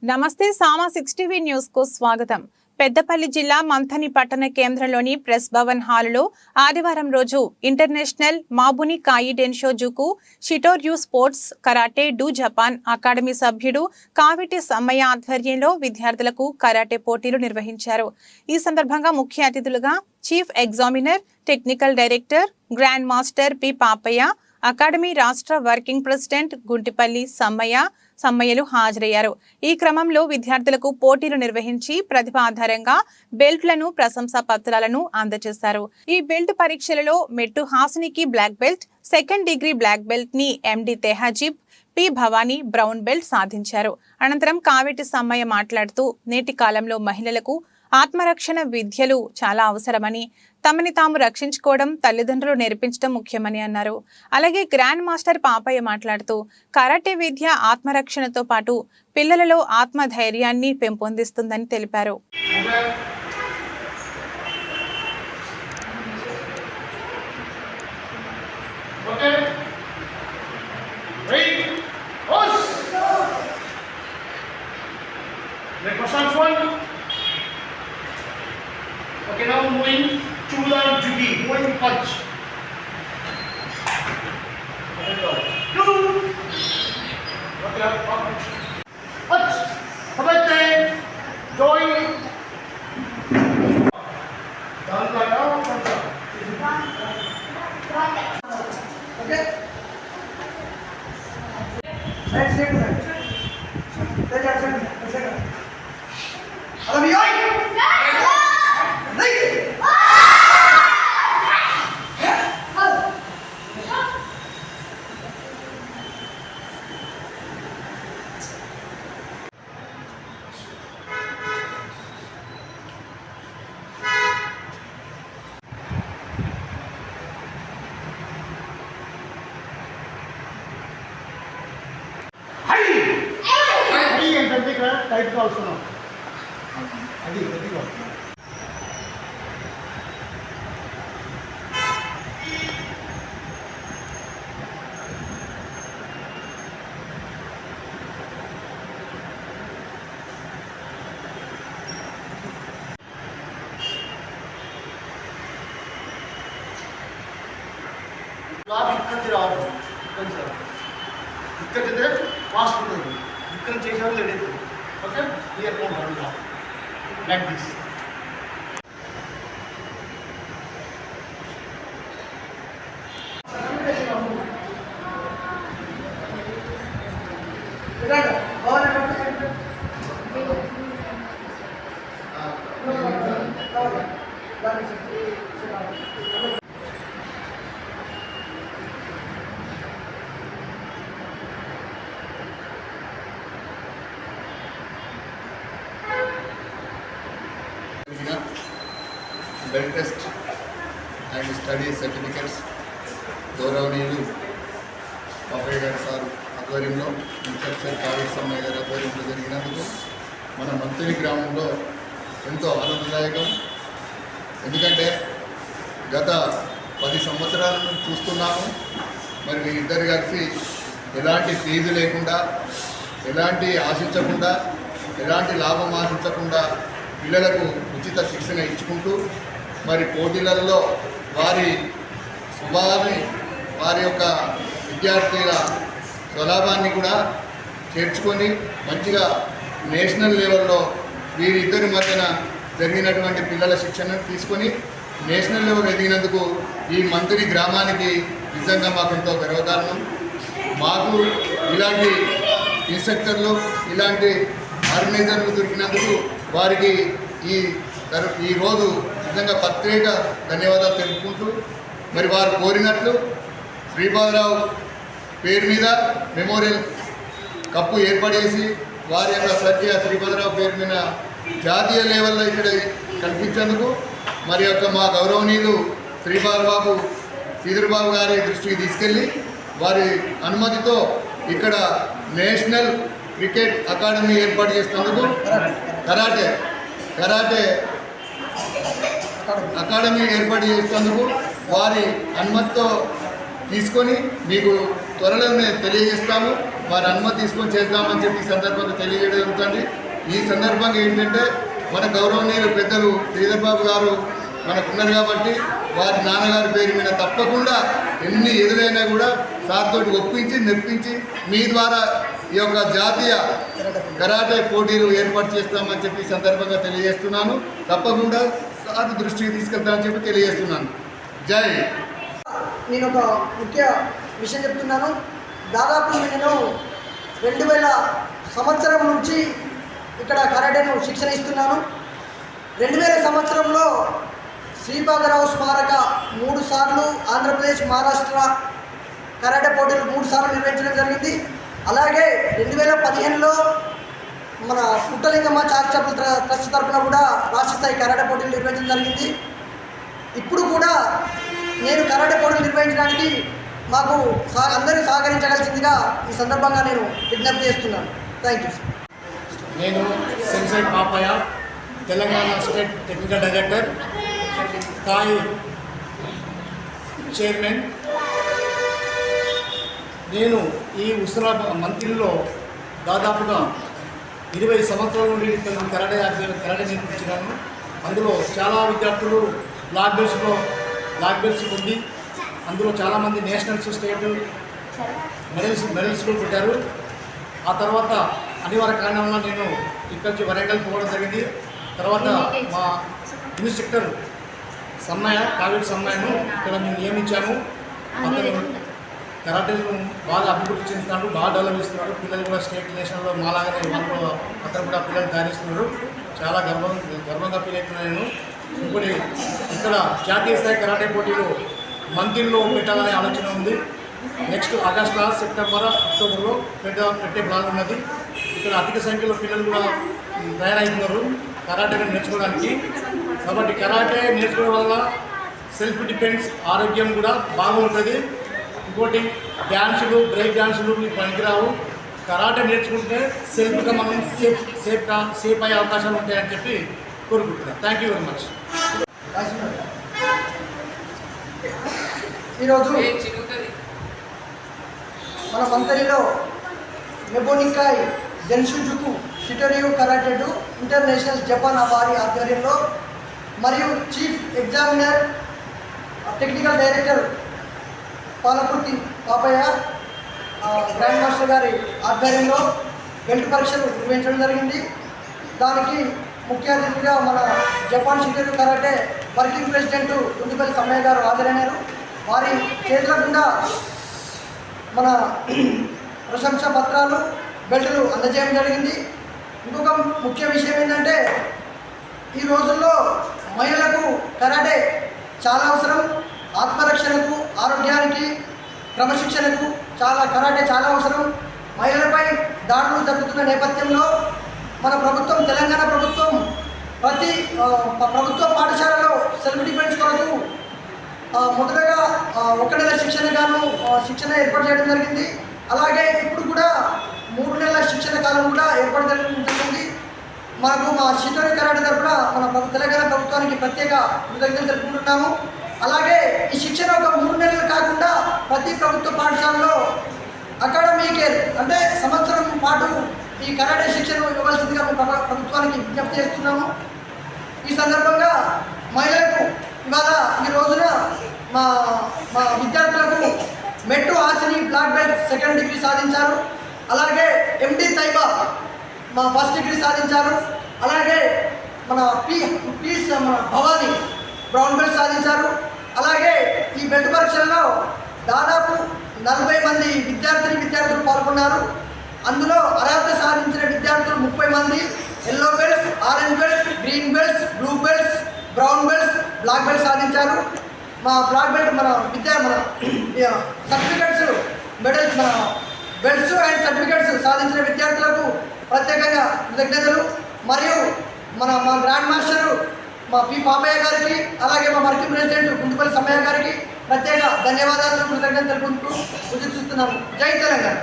నమస్తే సామా 6TV news కు స్వాగతం. పెద్దపల్లి జిల్లా మంథని పట్టణ కేంద్రంలోని ప్రెస్ భవన్ హాలులో ఆదివారం రోజు international Mabuni Kai Denshojuku Shitoryu sports karate do Japan academy సభ్యుడు కావిటి సమ్మయ్య ఆధ్వర్యంలో విద్యార్థులకు కరాటే పోటీలు నిర్వహించారు. ఈ సందర్భంగా ముఖ్య అతిథులుగా chief examiner, technical director, grand master P Papaiah, academy రాష్ట్ర వర్కింగ్ ప్రెసిడెంట్ గుంటిపల్లి సమ్మయ్యలు హాజరయ్యారు. ఈ క్రమంలో విద్యార్థులకు పోటీలు నిర్వహించి ప్రతిభ ఆధారంగా బెల్ట్లను, ప్రశంసా పత్రాలను అందజేశారు. ఈ బెల్ట్ పరీక్షలలో మెట్టు హాసినికి black belt, second degree black belt ని MD Tehzeeb, P Bhavani brown belt సాధించారు. అనంతరం కావిటి సమ్మయ్య మాట్లాడుతూ నేటి కాలంలో మహిళలకు ఆత్మరక్షణ విద్యలు చాలా అవసరమని, తమని తాము రక్షించుకోవడం తల్లిదండ్రులు నేర్పించడం ముఖ్యమని అన్నారు. అలాగే గ్రాండ్ మాస్టర్ పాపయ్య మాట్లాడుతూ కరాటే విద్య ఆత్మరక్షణతో పాటు పిల్లలలో ఆత్మధైర్యాన్ని పెంపొందిస్తుందని తెలిపారు. Okay, now moving Chula Jugi, moving punch. Two. Okay, up. Punch. Kabate. Join. Down by down. Punch up. Okay. Tight గా వస్తున్నాం అది గట్టిగా ఇక్కడ రాదు ఇక్కడ చేస్తే ఫాస్ట్ ఉంటుంది ఇక్కడ చేసేవాళ్ళు రెడీ అవుతుంది. Okay, here come down like this. Belt test and study certificates గౌరవనీయులు పాపయ్య గారి సార్ ఆధ్వర్యంలో, ఇన్స్ట్రక్టర్ కావిటి సమ్మయ్య గారి ఆధ్వర్యంలో జరిగినందుకు మన మంథని గ్రామంలో ఎంతో ఆనందదాయకం. ఎందుకంటే గత 10 సంవత్సరాల నుంచి చూస్తున్నాము. మరి వీరిద్దరు కలిసి ఎలాంటి ఫీజు లేకుండా, ఎలాంటి ఆశించకుండా, ఎలాంటి లాభం ఆశించకుండా పిల్లలకు ఉచిత శిక్షణ ఇచ్చుకుంటూ మరి పోటీలలో వారి స్వభావాన్ని, వారి యొక్క విద్యార్థుల స్వలాభాన్ని కూడా చేర్చుకొని మంచిగా నేషనల్ లెవెల్లో వీరిద్దరి మధ్యన జరిగినటువంటి పిల్లల శిక్షణను తీసుకొని నేషనల్ లెవెల్ ఎదిగినందుకు ఈ మంత్రి గ్రామానికి నిజంగా మాకు ఎంతో గర్వకారణం. మాకు ఇలాంటి ఇన్స్ట్రక్టర్లు, ఇలాంటి ఆర్గనైజర్లు దొరికినందుకు వారికి ఈరోజు నిజంగా ప్రత్యేక ధన్యవాదాలు తెలుపుకుంటూ, మరి వారు కోరినట్లు శ్రీపాదరావు పేరు మీద మెమోరియల్ కప్పు ఏర్పాటు చేసి వారి యొక్క సత్య శ్రీపాదరావు పేరు మీద జాతీయ లెవెల్లో ఇక్కడ కల్పించేందుకు మరి యొక్క మా గౌరవనీయులు శ్రీపాదబాబు శ్రీధర్బాబు గారి దృష్టికి తీసుకెళ్ళి వారి అనుమతితో ఇక్కడ నేషనల్ క్రికెట్ అకాడమీ ఏర్పాటు చేసేందుకు కరాటే అకాడమీ ఏర్పాటు చేసేందుకు వారి అనుమతితో తీసుకొని మీకు త్వరలోనే తెలియజేస్తాము. వారి అనుమతి తీసుకొని చేద్దామని చెప్పి ఈ సందర్భంగా తెలియజేయడం జరుగుతుంది. ఈ సందర్భంగా ఏంటంటే మన గౌరవనీయులు పెద్దలు శ్రీధర్ బాబు గారు మనకు ఉన్నారు కాబట్టి వారి నాన్నగారి పేరు మీద తప్పకుండా ఎన్ని ఎదురైనా కూడా సార్ తోటి ఒప్పించి మెప్పించి మీ ద్వారా ఈ యొక్క జాతీయ కరాటే పోటీలు ఏర్పాటు చేస్తామని చెప్పి ఈ సందర్భంగా తెలియజేస్తున్నాను. తప్పకుండా సార్ దృష్టికి తీసుకెళ్తామని చెప్పి తెలియజేస్తున్నాను. జై. నేను ఒక ముఖ్య విషయం చెప్తున్నాను. దాదాపు నేను 2000 సంవత్సరం నుంచి ఇక్కడ కరాటేను శిక్షణ ఇస్తున్నాను. 2000 సంవత్సరంలో శ్రీపాదరావు స్మారక 3 సార్లు, ఆంధ్రప్రదేశ్ మహారాష్ట్ర కరాటే పోటీలు 3 సార్లు నిర్వహించడం జరిగింది. అలాగే 2015లో మన పుట్టలింగమ్మ చారిటబుల్ ట్రస్ట్ తరఫున కూడా రాష్ట్ర స్థాయి కరాటే పోటీలు నిర్వహించడం జరిగింది. ఇప్పుడు కూడా నేను కరాటే పోటీలు నిర్వహించడానికి మాకు అందరూ సహకరించగలిసిందిగా ఈ సందర్భంగా నేను విజ్ఞప్తి చేస్తున్నాను. Thank you. నేను sensei Papaiah, Telangana state technical director, స్థాయి చైర్మన్. నేను ఈ హుస్నాబాద్ మంత్రిలో దాదాపుగా 20 సంవత్సరాల నుండి కరాటే నేర్పించినాను. అందులో చాలా విద్యార్థులు బ్లాక్ బెల్ట్స్ పొంది అందులో చాలామంది నేషనల్స్, స్టేట్ మెడల్స్ కూడా పెట్టారు. ఆ తర్వాత అనివార్య కారణం వల్ల నేను ఇక్కడి నుంచి వరంగల్ పోవడం జరిగింది. తర్వాత మా ఇన్స్ట్రక్టర్ కావేటి సమ్మయ్యను ఇక్కడ మేము నియమించాము. అతను కరాటేను బాగా అభివృద్ధి చెందుతున్నాడు, బాగా డెవలప్ చేస్తున్నాడు. పిల్లలు కూడా స్టేట్ నేషనల్లో మాలాగానే వాళ్ళు అతను కూడా పిల్లలు తయారిస్తున్నారు. చాలా గర్వంగా ఫీల్ అవుతున్నాను నేను. ఇంకోటి ఇక్కడ జాతీయ స్థాయి కరాటే పోటీలు మంత్రిలో పెట్టాలనే ఆలోచన ఉంది. నెక్స్ట్ ఆగస్టు, సెప్టెంబర్, అక్టోబర్లో పెట్టే ప్లాన్ ఉన్నది. ఇక్కడ అధిక సంఖ్యలో పిల్లలు కూడా తయారవుతున్నారు కరాటే నేర్చుకోవడానికి. కాబట్టి కరాటే నేర్చుకోవడం వల్ల సెల్ఫ్ డిఫెన్స్, ఆరోగ్యం కూడా బాగుంటుంది. ఇంకోటి డ్యాన్సులు, బ్రేక్ డ్యాన్సులు మీకు పనికిరావు. కరాటే నేర్చుకుంటే సెల్ఫ్గా మనం సేఫ్ అయ్యే అవకాశాలు ఉంటాయని చెప్పి కోరుకుంటున్నాను. Thank you very much. ఈరోజు మన మంతరిలో నెబోనికాయ్ జెన్షుజుకు షిటోరియు కరాటెడు ఇంటర్నేషనల్ జపాన్ వారి ఆధ్వర్యంలో మరియు chief examiner technical director Palakurthi Papaiah grand master గారి ఆధ్వర్యంలో బెల్ట్ పరీక్షలు నిర్వహించడం జరిగింది. దానికి ముఖ్య అతిథిగా మన Japan Shitoryu karate working president Gundupalli Sammaiah garu హాజరైనారు. వారి చేతుల గుండా మన ప్రశంసా పత్రాలు, బెల్టులు అందజేయడం జరిగింది. ఇంకొక ముఖ్య విషయం ఏంటంటే ఈ రోజుల్లో మహిళలకు కరాటే చాలా అవసరం. ఆత్మరక్షణకు, ఆరోగ్యానికి, క్రమశిక్షణకు కరాటే చాలా అవసరం. మహిళలపై దాడులు జరుగుతున్న నేపథ్యంలో మన ప్రభుత్వం, తెలంగాణ ప్రభుత్వం ప్రతి ప్రభుత్వ పాఠశాలలో సెల్ఫ్ డిఫెన్స్ కొరకు మొదటగా 1 నెల శిక్షణ ఏర్పాటు చేయడం జరిగింది. అలాగే ఇప్పుడు కూడా 3 నెలల శిక్షణ కాలం కూడా ఏర్పాటు జరిగింది. మాకు మా షిటోరియు కరాటే తరఫున మన తెలంగాణ ప్రభుత్వానికి ప్రత్యేక కృతజ్ఞతలు తెలుపుకుంటున్నాము. అలాగే ఈ శిక్షణ ఒక 3 నెలలు కాకుండా ప్రతి ప్రభుత్వ పాఠశాలలో అకాడమిక్ ఇయర్ అంటే సంవత్సరం పాటు ఈ కరాటే శిక్షణ ఇవ్వవలసిందిగా మేము ప్రభుత్వానికి విజ్ఞప్తి చేస్తున్నాము. ఈ సందర్భంగా మహిళలకు ఇవాళ ఈ రోజున మా విద్యార్థులకు మెట్టు Hasini black belt 2nd degree సాధించారు. అలాగే ఎండి తైబా మా 1st డిగ్రీ సాధించారు. అలాగే మన భవానీ బ్రౌన్ బెల్ట్ సాధించారు. అలాగే ఈ బెల్ట్ పరీక్షల్లో దాదాపు 40 మంది విద్యార్థులు పాల్గొన్నారు. అందులో అర్హత సాధించిన విద్యార్థులు 30 మంది yellow belts, orange belts, green belts, blue belts, brown belts, black belt సాధించారు. మా బ్లాక్ బెల్ట్ మన సర్టిఫికెట్స్, మెడల్స్, మన బెల్ట్స్ అండ్ సర్టిఫికెట్స్ సాధించిన విద్యార్థులకు ప్రత్యేకంగా కృతజ్ఞతలు. మరియు మా గ్రాండ్ మాస్టరు మా పి పాపయ్య గారికి, అలాగే మా వర్కింగ్ ప్రెసిడెంట్ గుండుపల్లి సమ్మయ్య గారికి ప్రత్యేక ధన్యవాదాలు, కృతజ్ఞతలు తెలుపుకుంటూ సూచిస్తున్నాము. జై తెలంగాణ.